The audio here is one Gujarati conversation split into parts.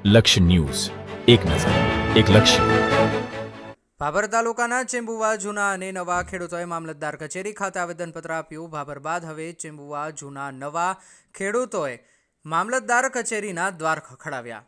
લક્ષ્ય ન્યૂઝ, એક નજર, એક લક્ષ્ય. ભાભર તાલુકાના ચેમ્બુવા જૂના અને નવા ખેડૂતોએ મામલતદાર કચેરી ખાતે આવેદનપત્ર આપ્યું. ભાભર બાદ હવે ચેમ્બુવા જૂના નવા ખેડૂતોએ મામલતદાર કચેરીના દ્વાર ખખડાવ્યા.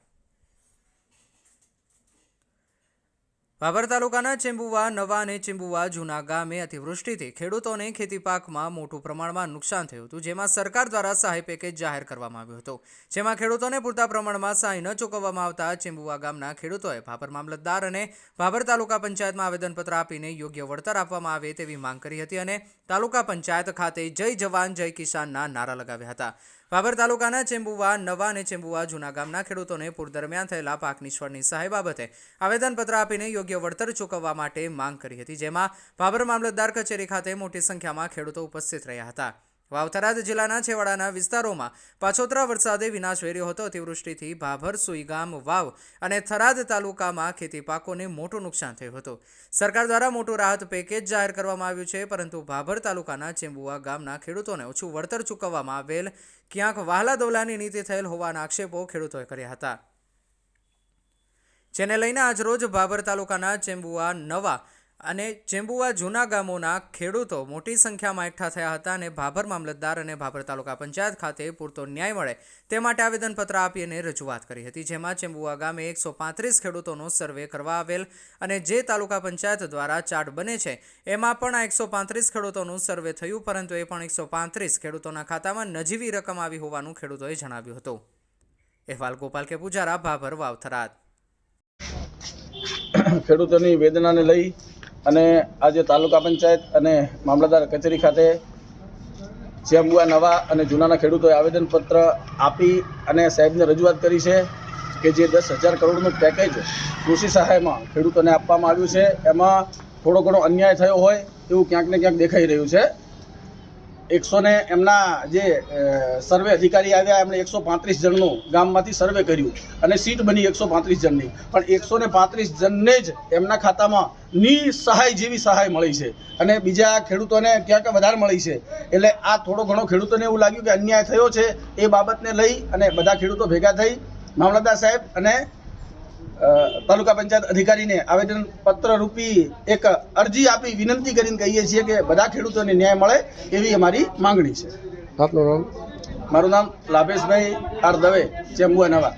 ભાભર તાલુકાના ચેમ્બુવા નવા અને ચેમ્બુવા જૂના ગામે અતિવૃષ્ટિથી ખેડૂતોને ખેતી પાકમાં મોટું પ્રમાણમાં નુકસાન થયું હતું, જેમાં સરકાર દ્વારા સહાય પેકેજ જાહેર કરવામાં આવ્યું હતું, જેમાં ખેડૂતોને પૂરતા પ્રમાણમાં સહાય ન ચૂકવવામાં આવતા ચેમ્બુવા ગામના ખેડૂતોએ ભાભર મામલતદાર અને ભાભર તાલુકા પંચાયતમાં આવેદનપત્ર આપીને યોગ્ય વળતર આપવામાં આવે તેવી માંગ કરી હતી અને તાલુકા પંચાયત ખાતે જય જવાન જય કિસાનના નારા લગાવ્યા હતા. ભાભર તાલુકાના ચેમ્બુવા નવા અને ચેમ્બુવા જૂના ગામના ખેડૂતોને પૂર દરમિયાન થયેલા પાક નિષ્ફળની સહાય બાબતે આવેદનપત્ર આપીને યોગ્ય વળતર ચૂકવવા માટે માંગ કરી હતી, જેમાં ભાભર મામલતદાર કચેરી ખાતે મોટી સંખ્યામાં ખેડૂતો ઉપસ્થિત રહ્યા હતા. વાવથરાદ જિલ્લાના છેવાડાના વિસ્તારોમાં પાછોતરા વરસાદે વિનાશ વેર્યો હતો. અતિવૃષ્ટિથી ભાભર, સુઈગામ, વાવ અને થરાદ તાલુકામાં ખેતી પાકોને મોટું નુકસાન થયું હતું. સરકાર દ્વારા મોટું રાહત પેકેજ જાહેર કરવામાં આવ્યું છે, પરંતુ ભાભર તાલુકાના ચેમ્બુવા ગામના ખેડૂતોને ઓછું વળતર ચૂકવવામાં આવેલ ક્યાંક વહાલા દવલાની નીતિ થયેલ હોવાના આક્ષેપો ખેડૂતોએ કર્યા હતા, જેને લઈને આજરોજ ભાભર તાલુકાના ચેમ્બુવા નવા અને ચેમ્બુવા જૂના ગામોના ખેડૂતો મોટી સંખ્યામાં એકઠા થયા હતા અને ભાભર મામલતદાર અને ભાભર તાલુકા પંચાયત ખાતે પૂરતો ન્યાય મળે તે માટે આવેદનપત્ર આપીને રજૂઆત કરી હતી, જેમાં ચેમ્બુવા ગામે 135 ખેડૂતોનો સર્વે કરવા આવેલ અને જે તાલુકા પંચાયત દ્વારા ચાર્ટ બને છે એમાં પણ આ 135 ખેડૂતોનું સર્વે થયું, પરંતુ એ પણ 135 ખેડૂતોના ખાતામાં નજીવી રકમ આવી હોવાનું ખેડૂતોએ જણાવ્યું હતું. અહેવાલ ગોપાલ કે પૂજારા, ભાભર, વાવથરાદ. ખેડૂતોની વેદનાને લઈ અને આજે તાલુકા પંચાયત અને મામલતદાર કચેરી ખાતે ચેમ્બુવા નવા અને જૂનાના ખેડૂતોએ આવેદનપત્ર આપી અને સાહેબને રજૂઆત કરી છે કે જે 10,000 કરોડનું પેકેજ કૃષિ સહાયમાં ખેડૂતોને આપવામાં આવ્યું છે એમાં થોડો ઘણો અન્યાય થયો હોય એવું ક્યાંક ને ક્યાંક દેખાઈ રહ્યું છે. એમના જે સર્વે અધિકારી આવ્યા એમણે 135 જણનું ગામમાંથી સર્વે કર્યું અને સીટ બની 135 જણની, પણ 135 જણને જ એમના ખાતામાં સહાય જેવી સહાય મળી છે અને બીજા ખેડૂતોને ક્યાંક વધારે મળી છે. એટલે આ થોડો ઘણો ખેડૂતોને એવું લાગ્યું કે અન્યાય થયો છે. એ બાબતને લઈ અને બધા ખેડૂતો ભેગા થઈ મામલતદાર સાહેબ અને તાલુકા પંચાયત અધિકારીને આવેદનપત્ર રૂપી એક અરજી આપી વિનંતી કરીને કહીએ છીએ કે બધા ખેડૂતોને ન્યાય મળે એવી અમારી માંગણી છે. આપનું નામ? મારું નામ લાભેશભાઈ આર દવે, ચેમ્બુવા નવા.